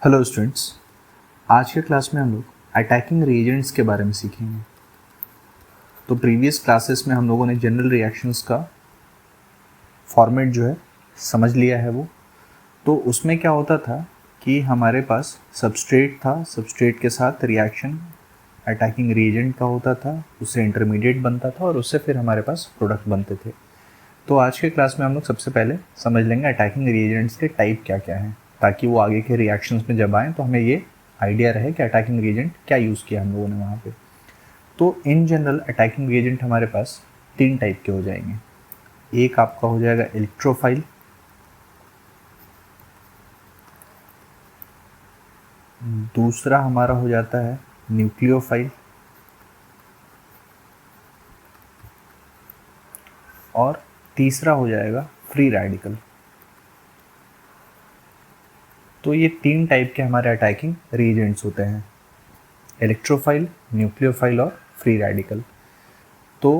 Hello students, आज के class में हम लोग अटैकिंग रिएजेंट्स के बारे में सीखेंगे। तो प्रीवियस क्लासेस में हम लोगों ने जनरल रिएक्शंस का फॉर्मेट जो है समझ लिया है वो। तो उसमें क्या होता था कि हमारे पास सबस्ट्रेट था, सबस्ट्रेट के साथ रिएक्शन अटैकिंग रिएजेंट का होता था, उससे इंटरमीडिएट बनता था और उससे फिर हमारे पास प्रोडक्ट बनते थे। तो आज के क्लास में हम लोग सबसे पहले समझ लेंगे अटैकिंग रिएजेंट्स के टाइप क्या क्या हैं, ताकि वो आगे के रिएक्शंस में जब आएँ तो हमें ये आइडिया रहे कि अटैकिंग रिएजेंट क्या यूज़ किया हम लोगों ने वहाँ पे। तो इन जनरल अटैकिंग रिएजेंट हमारे पास 3 टाइप के हो जाएंगे। एक आपका हो जाएगा इलेक्ट्रोफाइल, दूसरा हमारा हो जाता है न्यूक्लियोफाइल और तीसरा हो जाएगा फ्री रेडिकल। तो ये 3 टाइप के हमारे अटैकिंग रिएजेंट्स होते हैं, इलेक्ट्रोफाइल, न्यूक्लियोफाइल और फ्री रेडिकल। तो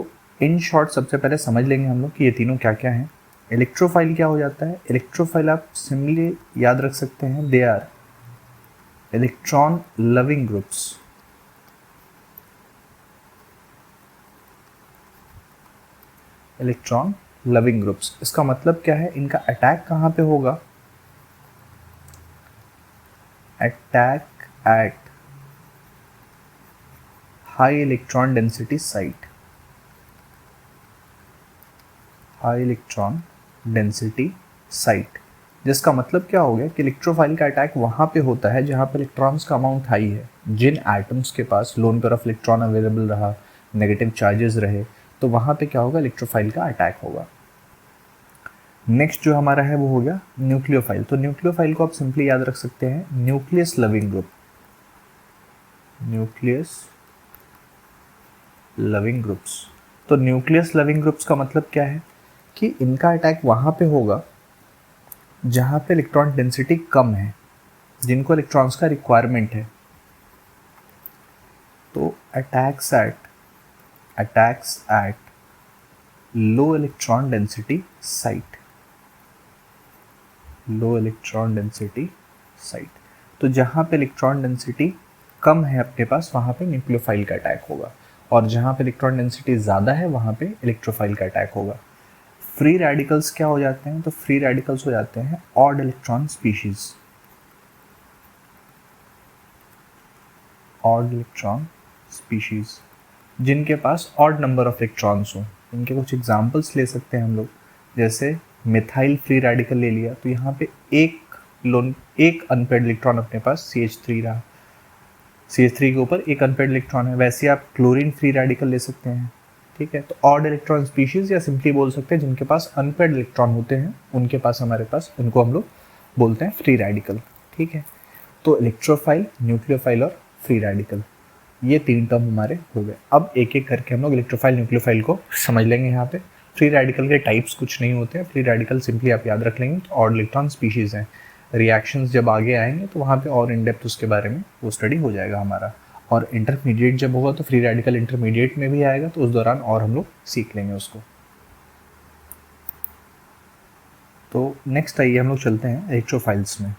इन शॉर्ट सबसे पहले समझ लेंगे हम लोग कि ये तीनों क्या क्या हैं। इलेक्ट्रोफाइल क्या हो जाता है? इलेक्ट्रोफाइल आप सिंपली याद रख सकते हैं, they are electron loving groups. Electron loving groups, इसका मतलब क्या है? इनका अटैक कहाँ पे होगा? Attack at high electron density site, high electron density site. जिसका मतलब क्या हो गया कि इलेक्ट्रोफाइल का अटैक वहाँ पे होता है जहाँ पे इलेक्ट्रॉन्स का अमाउंट हाई है। जिन एटम्स के पास lone pair of electron available रहा, नेगेटिव चार्जेस रहे, तो वहाँ पे क्या होगा? इलेक्ट्रोफाइल का अटैक होगा। नेक्स्ट जो हमारा है वो हो गया न्यूक्लियोफाइल। तो न्यूक्लियोफाइल को आप सिंपली याद रख सकते हैं nucleus loving group, nucleus loving groups. तो न्यूक्लियस लविंग ग्रुप्स का मतलब क्या है कि इनका अटैक वहाँ पे होगा जहाँ पे इलेक्ट्रॉन डेंसिटी कम है, जिनको इलेक्ट्रॉन्स का रिक्वायरमेंट है। तो attacks at low electron density site, low electron density site. तो जहाँ पे इलेक्ट्रॉन डेंसिटी कम है अपने पास, वहाँ पे न्यूक्लियोफाइल का अटैक होगा, और जहाँ पे इलेक्ट्रॉन डेंसिटी ज़्यादा है वहाँ पे इलेक्ट्रोफाइल का अटैक होगा। फ्री रेडिकल्स क्या हो जाते हैं? तो फ्री रेडिकल्स हो जाते हैं odd electron species, odd electron species, जिनके पास ऑड नंबर ऑफ इलेक्ट्रॉन्स हो। इनके कुछ एग्जांपल्स ले सकते हैं हम लोग, जैसे मिथाइल फ्री रेडिकल ले लिया तो यहाँ पे एक अनपेड इलेक्ट्रॉन अपने पास CH3 रहा, CH3 के ऊपर एक अनपेड इलेक्ट्रॉन है। वैसे आप क्लोरीन फ्री रेडिकल ले सकते हैं, ठीक है। तो ऑड इलेक्ट्रॉन स्पीशीज, या सिंपली बोल सकते हैं जिनके पास अनपेड इलेक्ट्रॉन होते हैं, उनके पास हमारे पास, उनको हम लोग बोलते हैं फ्री रेडिकल, ठीक है। तो इलेक्ट्रोफाइल, न्यूक्लियोफाइल और फ्री रेडिकल, ये 3 टर्म हमारे हो गए। अब एक एक करके हम लोग इलेक्ट्रोफाइल, न्यूक्लियोफाइल को समझ लेंगे। यहाँ पे फ्री रेडिकल के टाइप्स कुछ नहीं होते हैं। फ्री रेडिकल सिंपली आप याद रख लेंगे तो ऑड इलेक्ट्रॉन स्पीशीज हैं। रिएक्शंस जब आगे आएंगे तो वहाँ पे और इन डेप्थ उसके बारे में वो स्टडी हो जाएगा हमारा। और इंटरमीडिएट जब होगा तो फ्री रेडिकल इंटरमीडिएट में भी आएगा, तो उस दौरान और हम लोग सीख लेंगे उसको। तो नेक्स्ट आइए हम लोग चलते हैं इलेक्ट्रोफाइल्स में।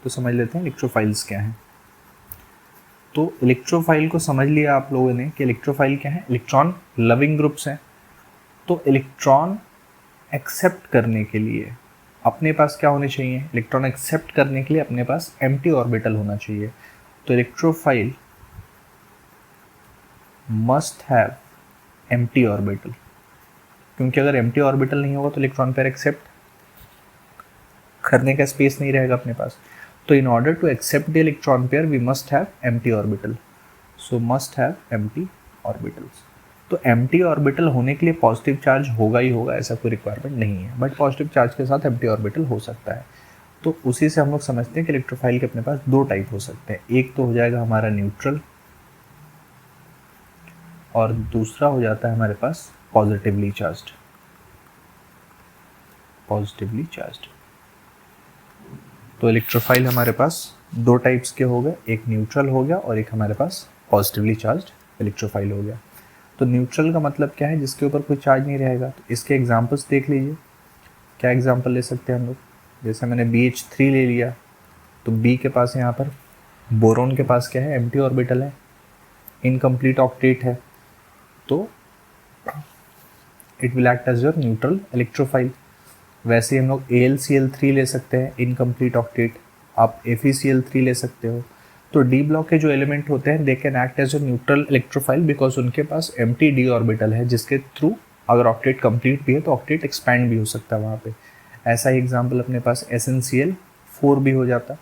तो समझ लेते हैं इलेक्ट्रोफाइल्स क्या हैं। तो इलेक्ट्रोफाइल को समझ लिया आप लोगों ने कि इलेक्ट्रोफाइल क्या है? इलेक्ट्रॉन लविंग ग्रुप्स हैं। तो इलेक्ट्रॉन एक्सेप्ट करने के लिए अपने पास क्या होने चाहिए? इलेक्ट्रॉन एक्सेप्ट करने के लिए अपने पास एम्प्टी ऑर्बिटल होना चाहिए। तो electrophile must have empty orbital, क्योंकि अगर एम्प्टी ऑर्बिटल नहीं होगा तो इलेक्ट्रॉन पेयर एक्सेप्ट करने का स्पेस नहीं रहेगा अपने पास। तो in order to accept the electron pair we must have empty orbital, so must have empty orbitals. तो एम्प्टी ऑर्बिटल होने के लिए पॉजिटिव चार्ज होगा ही होगा, ऐसा कोई रिक्वायरमेंट नहीं है, बट पॉजिटिव चार्ज के साथ एम्प्टी ऑर्बिटल हो सकता है। तो उसी से हम लोग समझते हैं कि इलेक्ट्रोफाइल के अपने पास 2 टाइप हो सकते हैं। एक तो हो जाएगा हमारा न्यूट्रल, और दूसरा हो जाता है हमारे पास पॉजिटिवली चार्ज्ड, पॉजिटिवली चार्ज्ड। तो इलेक्ट्रोफाइल हमारे पास 2 टाइप्स के हो गए, एक न्यूट्रल हो गया और एक हमारे पास पॉजिटिवली चार्ज्ड इलेक्ट्रोफाइल हो गया। तो न्यूट्रल का मतलब क्या है? जिसके ऊपर कोई चार्ज नहीं रहेगा। तो इसके एग्जांपल्स देख लीजिए। क्या एग्जांपल ले सकते हैं हम लोग? जैसे मैंने BH3 ले लिया, तो बी के पास यहाँ पर बोरोन के पास क्या है, एम्प्टी ऑर्बिटल है, इनकम्प्लीट ऑक्टेट है, तो it will act as your neutral electrophile. वैसे हम लोग AlCl3 ले सकते हैं, इनकम्प्लीट ऑक्टेट, आप FeCl3 ले सकते हो। तो डी ब्लॉक के जो एलिमेंट होते हैं they can act as a neutral electrophile because उनके पास एम्प्टी डी ऑर्बिटल है, जिसके थ्रू अगर ऑक्टेट कंप्लीट भी है तो ऑक्टेट एक्सपैंड भी हो सकता है वहाँ पे। ऐसा ही एग्जाम्पल अपने पास SnCl4 भी हो जाता।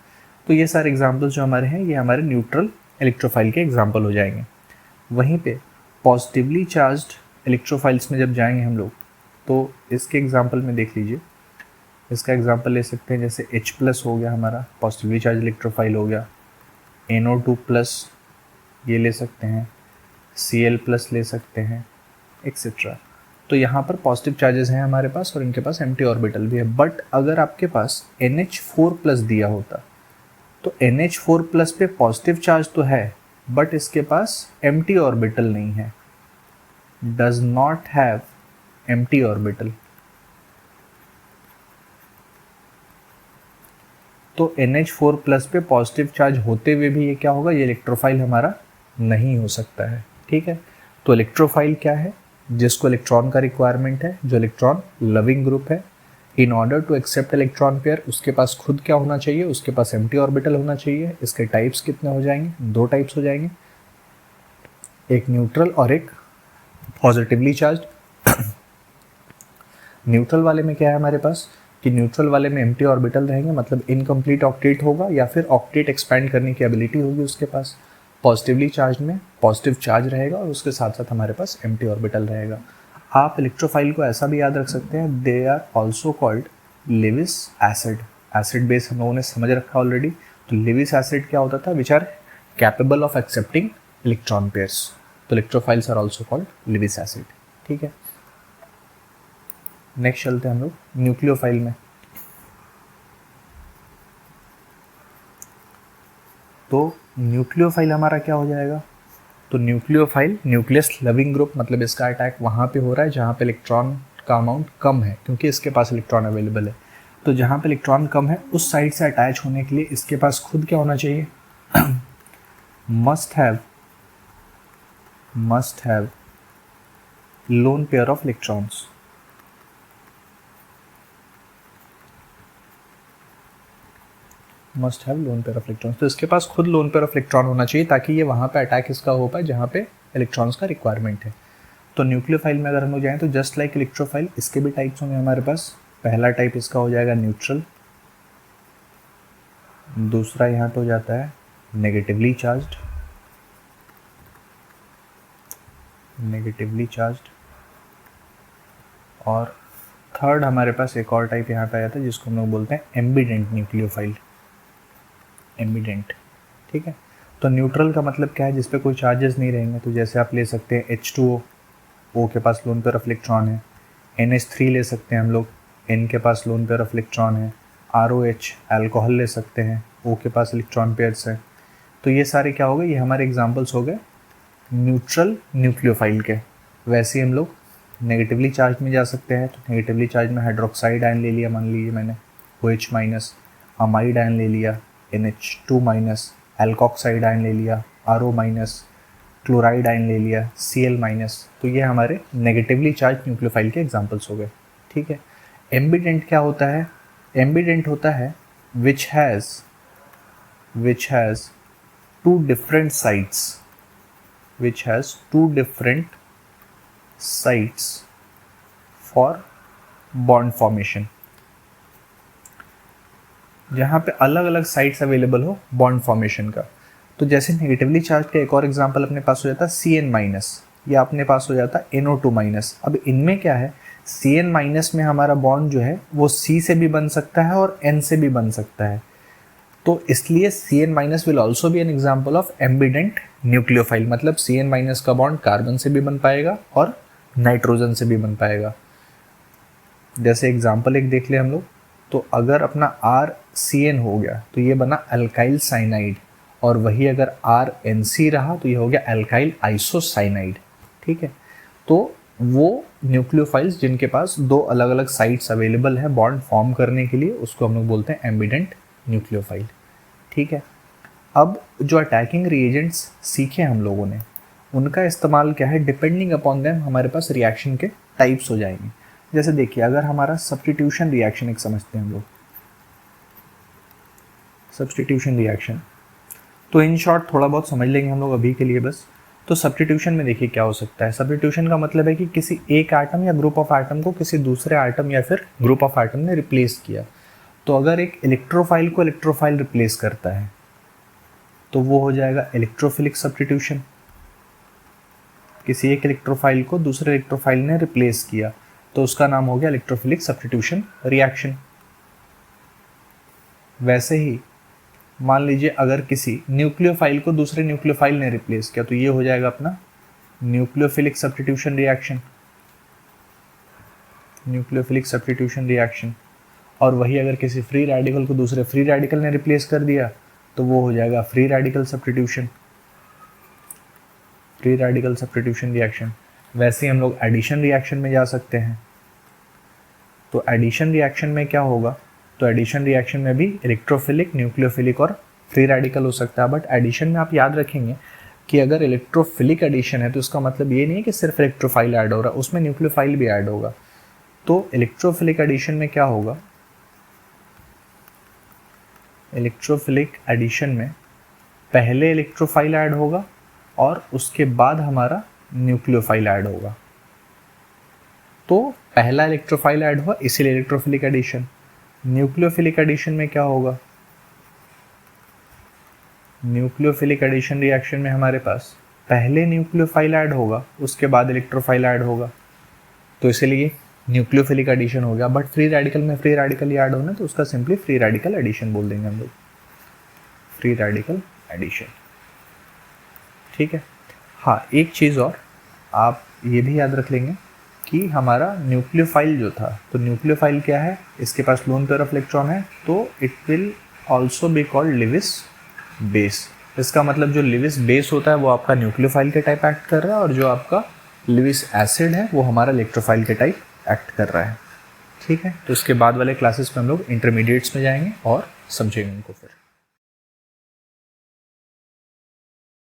तो ये सारे एग्जाम्पल्स जो हमारे हैं ये हमारे न्यूट्रल इलेक्ट्रोफाइल के एग्जाम्पल हो जाएंगे। वहीं पे पॉजिटिवली चार्ज्ड इलेक्ट्रोफाइल्स में जब जाएंगे हम लोग तो इसके एग्जाम्पल में देख लीजिए, इसका एग्जाम्पल ले सकते हैं जैसे H+ हो गया हमारा पॉजिटिवली चार्ज इलेक्ट्रोफाइल हो गया, NO2+ ये ले सकते हैं, Cl+ ले सकते हैं, एक्सेट्रा। तो यहाँ पर पॉजिटिव चार्जेस हैं हमारे पास और इनके पास एम्प्टी ऑर्बिटल भी है। बट अगर आपके पास NH4+ दिया होता तो NH4+ पे पॉजिटिव चार्ज तो है बट इसके पास एम्प्टी ऑर्बिटल नहीं है, does not have empty orbital. तो NH4+ पे पॉजिटिव चार्ज होते हुए भी ये क्या होगा, ये इलेक्ट्रोफाइल हमारा नहीं हो सकता है। ठीक है, तो इलेक्ट्रोफाइल क्या है, जिसको इलेक्ट्रॉन का रिक्वायरमेंट है, जो इलेक्ट्रॉन लविंग ग्रुप है, in order to accept electron pair उसके पास खुद क्या होना चाहिए, उसके पास एम्प्टी ऑर्बिटल होना चाहिए। इसके टाइप्स कितने हो जाएंगे, 2 टाइप्स हो जाएंगे, एक न्यूट्रल और एक पॉजिटिवली चार्ज। न्यूट्रल वाले में क्या है हमारे पास कि न्यूट्रल वाले में एम्प्टी ऑर्बिटल रहेंगे, मतलब इनकम्प्लीट ऑक्टेट होगा या फिर ऑक्टेट एक्सपैंड करने की एबिलिटी होगी उसके पास। पॉजिटिवली चार्ज में पॉजिटिव चार्ज रहेगा और उसके साथ साथ हमारे पास एम्प्टी ऑर्बिटल रहेगा। आप इलेक्ट्रोफाइल को ऐसा भी याद रख सकते हैं, they are also called Lewis acid. Acid base हम लोगों ने समझ रखा ऑलरेडी। तो लेविस एसिड क्या होता था, which are capable of accepting electron pairs. तो electrophiles are also called Lewis acid. ठीक है, नेक्स्ट चलते हैं हम लोग न्यूक्लियोफाइल में। तो न्यूक्लियोफाइल हमारा क्या हो जाएगा, तो न्यूक्लियोफाइल न्यूक्लियस लविंग ग्रुप, मतलब इसका अटैक वहाँ पे हो रहा है जहाँ पे इलेक्ट्रॉन का अमाउंट कम है, क्योंकि इसके पास इलेक्ट्रॉन अवेलेबल है। तो जहाँ पे इलेक्ट्रॉन कम है उस साइड से अटैच होने के लिए इसके पास खुद क्या होना चाहिए, must have loan pair of electrons. Must have loan pair of electrons. तो इसके पास खुद लोन पेयर ऑफ इलेक्ट्रॉन होना चाहिए ताकि ये वहाँ पे अटैक इसका हो पाए जहाँ पे इलेक्ट्रॉन्स का रिक्वायरमेंट है। तो न्यूक्लियोफाइल में अगर हम लोग जाएँ तो जस्ट लाइक इलेक्ट्रोफाइल इसके भी टाइप्स होंगे हमारे पास। पहला टाइप इसका हो जाएगा न्यूट्रल, दूसरा यहाँ पे हो जाता है नेगेटिवली चार्ज्ड, और थर्ड हमारे पास एक और टाइप यहाँ पे आ जाता है जिसको हम लोग बोलते हैं एम्बिडेंट न्यूक्लियोफाइल। एम्बिडेंट, ठीक है। तो न्यूट्रल का मतलब क्या है, जिस पे कोई चार्जेस नहीं रहेंगे। तो जैसे आप ले सकते हैं H2O, O के पास लोन पेयर ऑफ इलेक्ट्रॉन है। NH3 ले सकते हैं हम लोग, N के पास लोन पेयर ऑफ इलेक्ट्रॉन है। ROH अल्कोहल ले सकते हैं, O के पास इलेक्ट्रॉन पेयर्स है। तो ये सारे क्या हो गए, ये हमारे एग्जाम्पल्स हो गए न्यूट्रल न्यूक्लियोफाइल के। वैसे ही हम लोग नेगेटिवली चार्ज में जा सकते हैं। तो नेगेटिवली चार्ज में हाइड्रोक्साइड आयन ले लिया, मान लीजिए मैंने OH-, अमाइड आयन ले लिया NH2-, एल्कोक्साइड आयन ले लिया RO-, क्लोराइड आयन ले लिया Cl-। तो ये हमारे नेगेटिवली चार्ज न्यूक्लियोफाइल के एग्जांपल्स हो गए। ठीक है। एम्बिडेंट क्या होता है, एम्बिडेंट होता है which has two different sites for bond formation, जहाँ पे अलग अलग साइट्स अवेलेबल हो बॉन्ड फॉर्मेशन का। तो जैसे नेगेटिवली चार्ज का एक और एग्जांपल अपने पास हो जाता है Cn-, या अपने पास हो जाता है NO2-। अब इनमें क्या है, Cn- में हमारा बॉन्ड जो है वो C से भी बन सकता है और N से भी बन सकता है। तो इसलिए Cn- will also be an example of ambient nucleophile. मतलब Cn- का बॉन्ड कार्बन से भी बन पाएगा और नाइट्रोजन से भी बन पाएगा। जैसे एग्जाम्पल एक देख ले हम लोग, तो अगर अपना RCN हो गया तो ये बना अल्काइल साइनाइड, और वही अगर RNC रहा तो ये हो गया अल्काइल आइसोसाइनाइड। ठीक है। तो वो न्यूक्लियोफाइल्स जिनके पास दो अलग अलग साइट्स अवेलेबल है बॉन्ड फॉर्म करने के लिए, उसको हम लोग बोलते हैं एम्बिडेंट न्यूक्लियोफाइल। ठीक है। अब जो अटैकिंग रिएजेंट्स सीखे हम लोगों ने, उनका इस्तेमाल क्या है, डिपेंडिंग अपॉन देम हमारे पास रिएक्शन के टाइप्स हो जाएंगे। जैसे देखिए, अगर हमारा सब्स्टिट्यूशन रिएक्शन एक समझते हैं हम लोग, सब्स्टिट्यूशन रिएक्शन, तो इन शॉर्ट थोड़ा बहुत समझ लेंगे हम लोग अभी के लिए बस। तो सब्स्टिट्यूशन में देखिए क्या हो सकता है। सब्स्टिट्यूशन का मतलब है कि किसी एक एटम या ग्रुप ऑफ एटम को किसी दूसरे एटम या फिर ग्रुप ऑफ एटम ने रिप्लेस किया। तो अगर एक इलेक्ट्रोफाइल को इलेक्ट्रोफाइल रिप्लेस करता है तो वो हो जाएगा इलेक्ट्रोफिलिक सब्स्टिट्यूशन। किसी एक इलेक्ट्रोफाइल को दूसरे इलेक्ट्रोफाइल ने रिप्लेस किया तो उसका नाम हो गया इलेक्ट्रोफिलिक सब्स्टिट्यूशन रिएक्शन। वैसे ही मान लीजिए अगर किसी न्यूक्लियोफाइल को दूसरे न्यूक्लियोफाइल ने रिप्लेस किया तो ये हो जाएगा अपना nucleophilic substitution reaction, nucleophilic substitution reaction. और वही अगर किसी फ्री रेडिकल को दूसरे फ्री रेडिकल ने रिप्लेस कर दिया तो वो हो जाएगा free radical substitution, free radical substitution reaction. वैसे ही हम लोग एडिशन रिएक्शन में जा सकते हैं। तो एडिशन रिएक्शन में क्या होगा, तो एडिशन रिएक्शन में भी इलेक्ट्रोफिलिक, न्यूक्लियोफिलिक और फ्री रेडिकल हो सकता है। बट एडिशन में आप याद रखेंगे कि अगर इलेक्ट्रोफिलिक एडिशन है तो उसका मतलब ये नहीं है कि सिर्फ इलेक्ट्रोफाइल ऐड हो रहा है, उसमें न्यूक्लियोफाइल भी ऐड होगा। तो इलेक्ट्रोफिलिक एडिशन में क्या होगा, इलेक्ट्रोफिलिक एडिशन में पहले इलेक्ट्रोफाइल ऐड होगा और उसके बाद हमारा न्यूक्लियोफाइल ऐड होगा। तो पहला इलेक्ट्रोफाइल ऐड हुआ इसीलिए इलेक्ट्रोफिलिक एडिशन। न्यूक्लियोफिलिक एडिशन में क्या होगा, न्यूक्लियोफिलिक एडिशन रिएक्शन में हमारे पास पहले न्यूक्लियोफाइल ऐड होगा उसके बाद इलेक्ट्रोफाइल ऐड होगा, तो इसीलिए न्यूक्लियोफिलिक एडिशन हो गया। बट फ्री रेडिकल में फ्री रेडिकल ही ऐड होना तो उसका सिंपली फ्री रेडिकल एडिशन बोल देंगे हम लोग, फ्री रेडिकल एडिशन। ठीक है। हाँ, एक चीज़ और आप ये भी याद रख लेंगे कि हमारा न्यूक्लियोफाइल जो था, तो न्यूक्लियोफाइल क्या है, इसके पास लोन पेयर ऑफ इलेक्ट्रॉन है तो it will also be called Lewis base. इसका मतलब जो लिविस बेस होता है वो आपका न्यूक्लियोफाइल के टाइप एक्ट कर रहा है और जो आपका लिविस एसिड है वो हमारा इलेक्ट्रोफाइल के टाइप एक्ट कर रहा है। ठीक है। तो इसके बाद वाले क्लासेस में हम लोग इंटरमीडिएट्स में जाएंगे और समझेंगे उनको फिर।